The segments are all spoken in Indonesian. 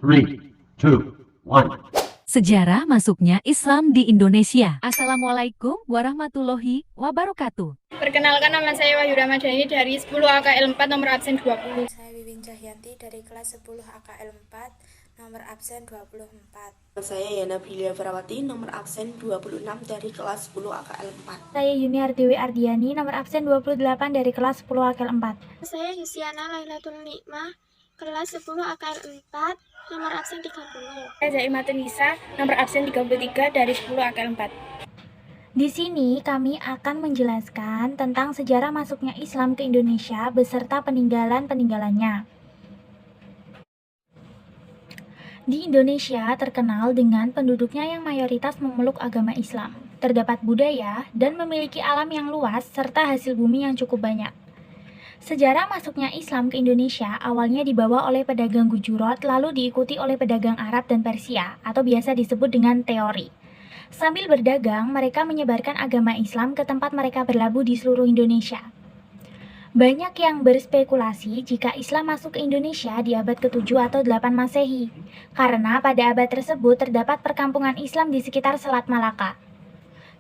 3, 2, 1. Sejarah masuknya Islam di Indonesia. Assalamualaikum warahmatullahi wabarakatuh. Perkenalkan, nama saya Wahyu Ramadhani dari 10 AKL 4 nomor absen 20. Saya Wiwin Cahyanti dari kelas 10 AKL 4 nomor absen 24. Saya Yana Brilia Farawati nomor absen 26 dari kelas 10 AKL 4. Saya Yuniar Dewi Ardiani nomor absen 28 dari kelas 10 AKL 4. Saya Yusiana Lailatul Nikmah kelas 10 AKL 4 nomor absen 30. Saya Zaimatun Nisa nomor absen 33 dari 10 AKL 4. Di sini kami akan menjelaskan tentang sejarah masuknya Islam ke Indonesia beserta peninggalan-peninggalannya. Di Indonesia terkenal dengan penduduknya yang mayoritas memeluk agama Islam, terdapat budaya dan memiliki alam yang luas serta hasil bumi yang cukup banyak. Sejarah masuknya Islam ke Indonesia awalnya dibawa oleh pedagang Gujarat lalu diikuti oleh pedagang Arab dan Persia atau biasa disebut dengan teori. Sambil berdagang, mereka menyebarkan agama Islam ke tempat mereka berlabuh di seluruh Indonesia. Banyak yang berspekulasi jika Islam masuk ke Indonesia di abad ke-7 atau 8 Masehi, karena pada abad tersebut terdapat perkampungan Islam di sekitar Selat Malaka.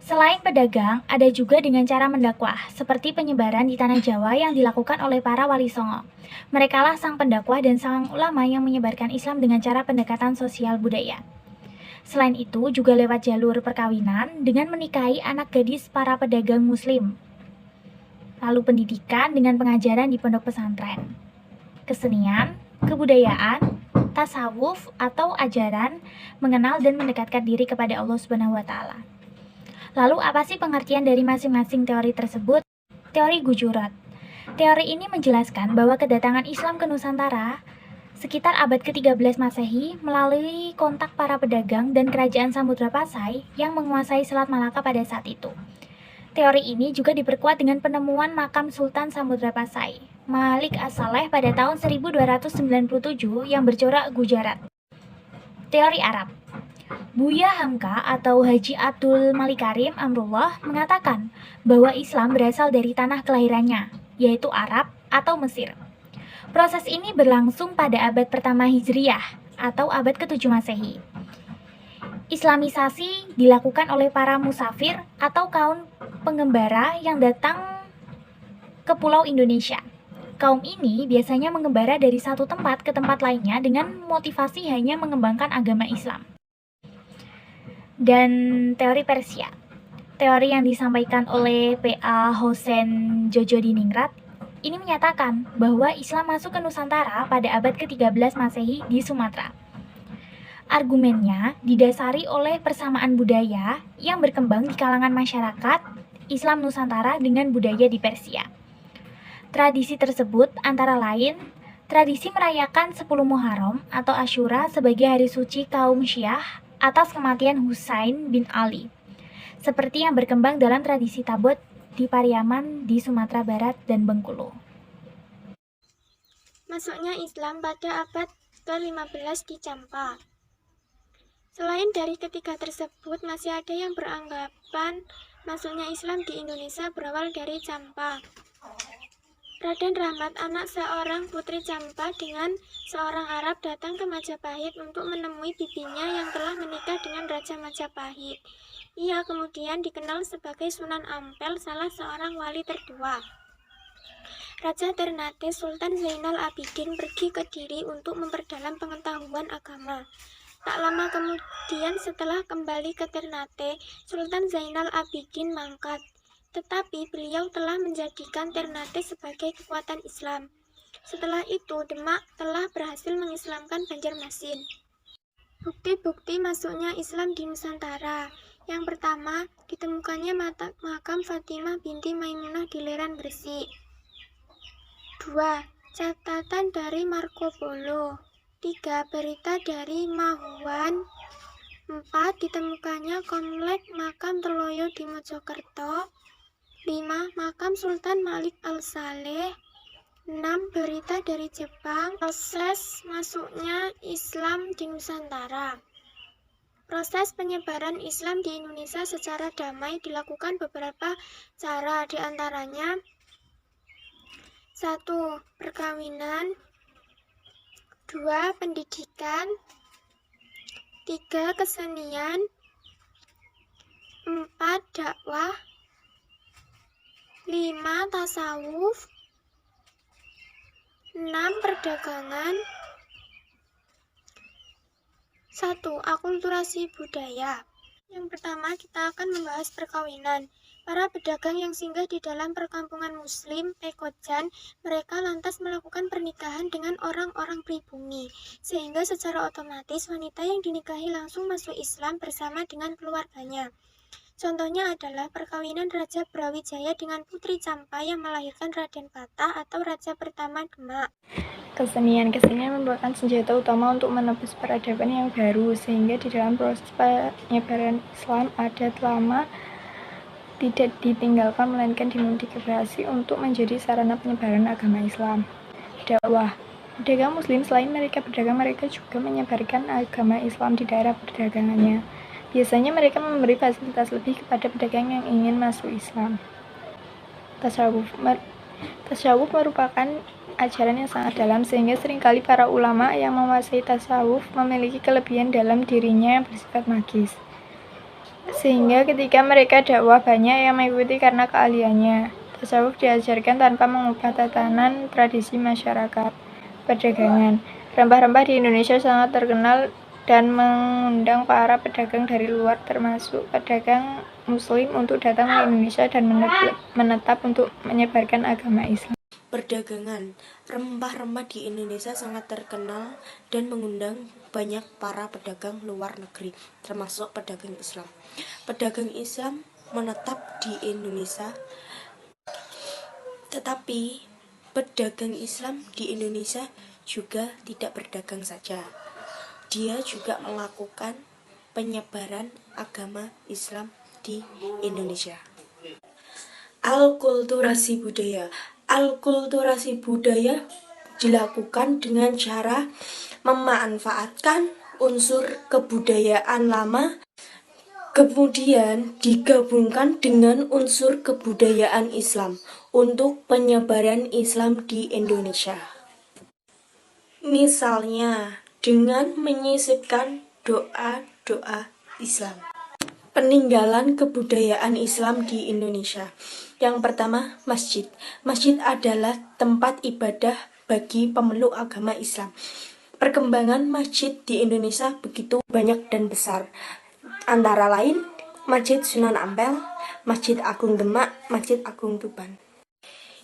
Selain pedagang, ada juga dengan cara mendakwah, seperti penyebaran di Tanah Jawa yang dilakukan oleh para wali songo. Merekalah sang pendakwah dan sang ulama yang menyebarkan Islam dengan cara pendekatan sosial budaya. Selain itu, juga lewat jalur perkawinan dengan menikahi anak gadis para pedagang muslim. Lalu pendidikan dengan pengajaran di pondok pesantren. Kesenian, kebudayaan, tasawuf atau ajaran mengenal dan mendekatkan diri kepada Allah Subhanahu wa taala. Lalu apa sih pengertian dari masing-masing teori tersebut? Teori Gujarat. Teori ini menjelaskan bahwa kedatangan Islam ke Nusantara sekitar abad ke-13 Masehi melalui kontak para pedagang dan kerajaan Samudra Pasai yang menguasai Selat Malaka pada saat itu. Teori ini juga diperkuat dengan penemuan makam Sultan Samudra Pasai, Malik As-Saleh pada tahun 1297 yang bercorak Gujarat. Teori Arab. Buya Hamka atau Haji Abdul Malik Karim Amrullah mengatakan bahwa Islam berasal dari tanah kelahirannya, yaitu Arab atau Mesir. Proses ini berlangsung pada abad pertama Hijriyah atau abad ke-7 Masehi. Islamisasi dilakukan oleh para musafir atau kaum pengembara yang datang ke pulau Indonesia. Kaum ini biasanya mengembara dari satu tempat ke tempat lainnya dengan motivasi hanya mengembangkan agama Islam. Dan teori Persia. Teori yang disampaikan oleh P.A. Hossein Jojodiningrat ini menyatakan bahwa Islam masuk ke Nusantara pada abad ke-13 Masehi di Sumatera. Argumennya didasari oleh persamaan budaya yang berkembang di kalangan masyarakat Islam Nusantara dengan budaya di Persia. Tradisi tersebut antara lain tradisi merayakan 10 Muharram atau Asyura sebagai hari suci kaum Syiah atas kematian Husain bin Ali, seperti yang berkembang dalam tradisi Tabot di Pariaman di Sumatera Barat dan Bengkulu. Masuknya Islam pada abad ke-15 di Champa. Selain dari ketiga tersebut, masih ada yang beranggapan masuknya Islam di Indonesia berawal dari Champa. Raden Rahmat, anak seorang putri Champa dengan seorang Arab, datang ke Majapahit untuk menemui bibinya yang telah menikah dengan Raja Majapahit. Ia kemudian dikenal sebagai Sunan Ampel, salah seorang wali tertua. Raja Ternate Sultan Zainal Abidin pergi ke Diri untuk memperdalam pengetahuan agama. Tak lama kemudian setelah kembali ke Ternate, Sultan Zainal Abidin mangkat. Tetapi beliau telah menjadikan Ternate sebagai kekuatan Islam. Setelah itu, Demak telah berhasil mengislamkan Banjarmasin. Bukti-bukti masuknya Islam di Nusantara. Yang pertama, ditemukannya makam Fatimah binti Maimunah di Leran Gresik. 2. Catatan dari Marco Polo. 3. Berita dari Mahuan. 4. Ditemukannya komplek makam Terloyo di Mojokerto. 5. Makam Sultan Malik Al-Saleh. 6. Berita dari Jepang. Proses masuknya Islam di Nusantara. Proses penyebaran Islam di Indonesia secara damai dilakukan beberapa cara, diantaranya 1. Perkawinan. 2. Pendidikan. 3. Kesenian. 4. Dakwah. 5. Tasawuf. 6. Perdagangan. 1. Akulturasi budaya. Yang pertama, kita akan membahas perkawinan. Para pedagang yang singgah di dalam perkampungan Muslim, Pekojan, mereka lantas melakukan pernikahan dengan orang-orang pribumi, sehingga secara otomatis wanita yang dinikahi langsung masuk Islam bersama dengan keluarganya. Contohnya adalah perkawinan Raja Brawijaya dengan Putri Campa yang melahirkan Raden Patah atau Raja pertama Demak. Kesenian merupakan senjata utama untuk menebus peradaban yang baru, sehingga di dalam proses penyebaran Islam adat lama tidak ditinggalkan melainkan dimodifikasi untuk menjadi sarana penyebaran agama Islam. Dakwah. Pedagang Muslim selain mereka berdagang, mereka juga menyebarkan agama Islam di daerah perdagangannya. Biasanya mereka memberi fasilitas lebih kepada pedagang yang ingin masuk Islam. Tasawuf merupakan ajaran yang sangat dalam, sehingga seringkali para ulama yang menguasai tasawuf memiliki kelebihan dalam dirinya yang bersifat magis. Sehingga ketika mereka dakwah banyak yang mengikuti karena keahliannya. Tasawuf diajarkan tanpa mengubah tatanan tradisi masyarakat perdagangan. Rempah-rempah di Indonesia sangat terkenal dan mengundang para pedagang dari luar termasuk pedagang Muslim untuk datang ke Indonesia dan menetap untuk menyebarkan agama Islam. Perdagangan. Rempah-rempah di Indonesia sangat terkenal dan mengundang banyak para pedagang luar negeri, termasuk pedagang Islam. Pedagang Islam menetap di Indonesia, tetapi pedagang Islam di Indonesia juga tidak berdagang saja. Dia juga melakukan penyebaran agama Islam di Indonesia. Alkulturasi budaya. Alkulturasi budaya dilakukan dengan cara memanfaatkan unsur kebudayaan lama kemudian digabungkan dengan unsur kebudayaan Islam untuk penyebaran Islam di Indonesia. Misalnya dengan menyisipkan doa-doa Islam. Peninggalan kebudayaan Islam di Indonesia. Yang pertama, masjid. Masjid adalah tempat ibadah bagi pemeluk agama Islam. Perkembangan masjid di Indonesia begitu banyak dan besar. Antara lain, Masjid Sunan Ampel, Masjid Agung Demak, Masjid Agung Tuban.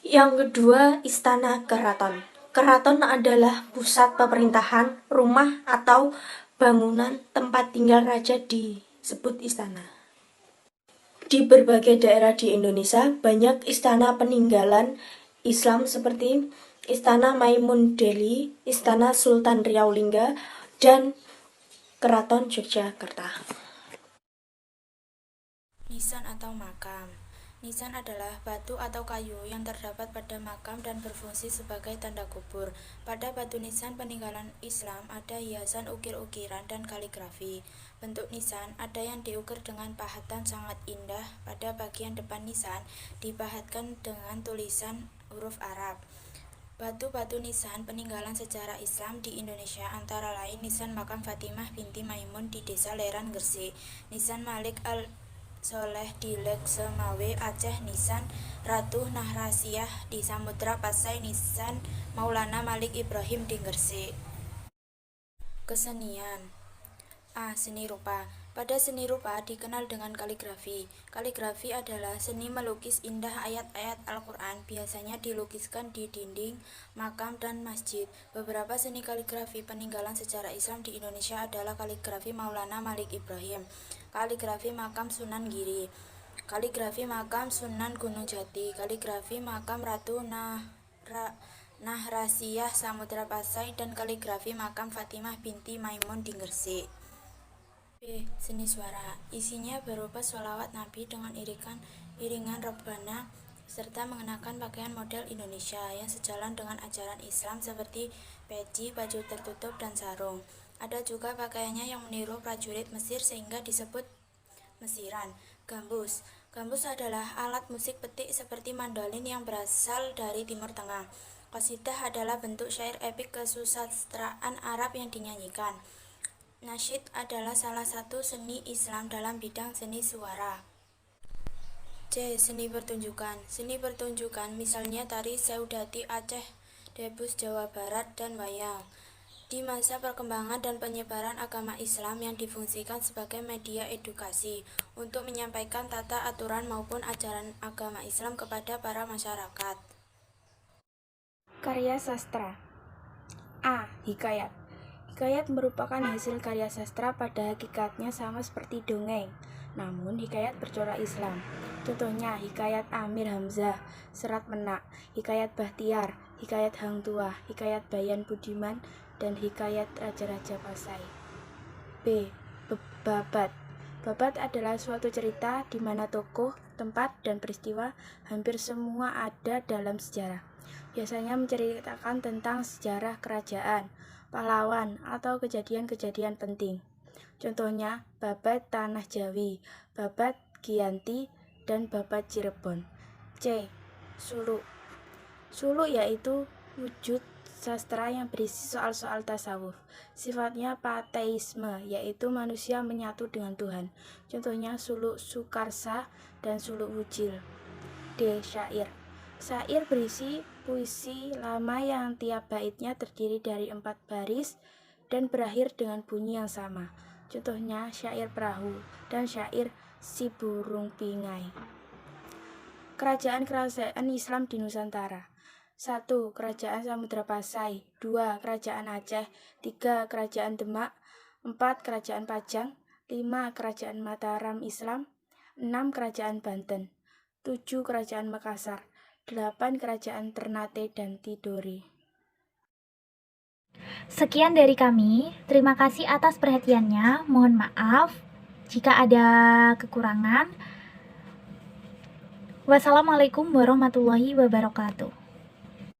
Yang kedua, Istana Keraton. Keraton adalah pusat pemerintahan, rumah atau bangunan tempat tinggal raja disebut istana. Di berbagai daerah di Indonesia banyak istana peninggalan Islam seperti Istana Maimun Delhi, Istana Sultan Riau Lingga, dan Keraton Yogyakarta. Nisan atau makam. Nisan adalah batu atau kayu yang terdapat pada makam dan berfungsi sebagai tanda kubur. Pada batu nisan peninggalan Islam ada hiasan ukir-ukiran dan kaligrafi. Bentuk nisan ada yang diukir dengan pahatan sangat indah. Pada bagian depan nisan dipahatkan dengan tulisan huruf Arab. Batu-batu nisan peninggalan sejarah Islam di Indonesia antara lain nisan makam Fatimah binti Maimun di Desa Leran, Gresik, nisan Malik Soleh di Lek Semawe, Aceh, nisan Ratu Nahrasiyah di Samudra Pasai, nisan Maulana Malik Ibrahim di Gresik. Kesenian. A. Seni rupa. Pada seni rupa dikenal dengan kaligrafi. Kaligrafi adalah seni melukis indah ayat-ayat Al-Quran, biasanya dilukiskan di dinding, makam, dan masjid. Beberapa seni kaligrafi peninggalan sejarah Islam di Indonesia adalah kaligrafi Maulana Malik Ibrahim, kaligrafi makam Sunan Giri, kaligrafi makam Sunan Gunung Jati, kaligrafi makam Ratu Nahrasiyah Samudra Pasai, dan kaligrafi makam Fatimah binti Maimun di Gresik. B. Seni suara. Isinya berupa sholawat Nabi dengan iringan Rabbana serta mengenakan pakaian model Indonesia yang sejalan dengan ajaran Islam seperti peci, baju tertutup, dan sarung. Ada juga pakaiannya yang meniru prajurit Mesir sehingga disebut Mesiran. Gambus. Gambus adalah alat musik petik seperti mandolin yang berasal dari Timur Tengah. Qasidah adalah bentuk syair epik kesusastraan Arab yang dinyanyikan. Nasyid adalah salah satu seni Islam dalam bidang seni suara. C. Seni pertunjukan. Seni pertunjukan misalnya tari Seudati Aceh, Debus Jawa Barat, dan wayang. Di masa perkembangan dan penyebaran agama Islam yang difungsikan sebagai media edukasi untuk menyampaikan tata aturan maupun ajaran agama Islam kepada para masyarakat. Karya sastra. A. Hikayat. Hikayat merupakan hasil karya sastra pada hakikatnya sama seperti dongeng, namun hikayat bercorak Islam. Contohnya hikayat Amir Hamzah, Serat Menak, hikayat Bahtiar, hikayat Hang Tuah, hikayat Bayan Budiman, dan hikayat Raja-Raja Pasai. B. Babat. Babat adalah suatu cerita di mana tokoh, tempat, dan peristiwa hampir semua ada dalam sejarah. Biasanya menceritakan tentang sejarah kerajaan, pahlawan, atau kejadian-kejadian penting. Contohnya Babat Tanah Jawi, Babat Giyanti, dan Babat Cirebon. C. Suluk. Suluk yaitu wujud sastra yang berisi soal-soal tasawuf. Sifatnya pateisme, yaitu manusia menyatu dengan Tuhan. Contohnya suluk Sukarsa dan suluk Wujil. D. Syair. Syair berisi puisi lama yang tiap baitnya terdiri dari 4 baris dan berakhir dengan bunyi yang sama. Contohnya syair Perahu dan syair Si Burung Pingai. Kerajaan-kerajaan Islam di Nusantara. 1. Kerajaan Samudra Pasai. 2. Kerajaan Aceh. 3. Kerajaan Demak. 4. Kerajaan Pajang. 5. Kerajaan Mataram Islam. 6. Kerajaan Banten. 7. Kerajaan Makassar. 8. Kerajaan Ternate dan Tidore. Sekian dari kami. Terima kasih atas perhatiannya. Mohon maaf jika ada kekurangan. Wassalamualaikum warahmatullahi wabarakatuh.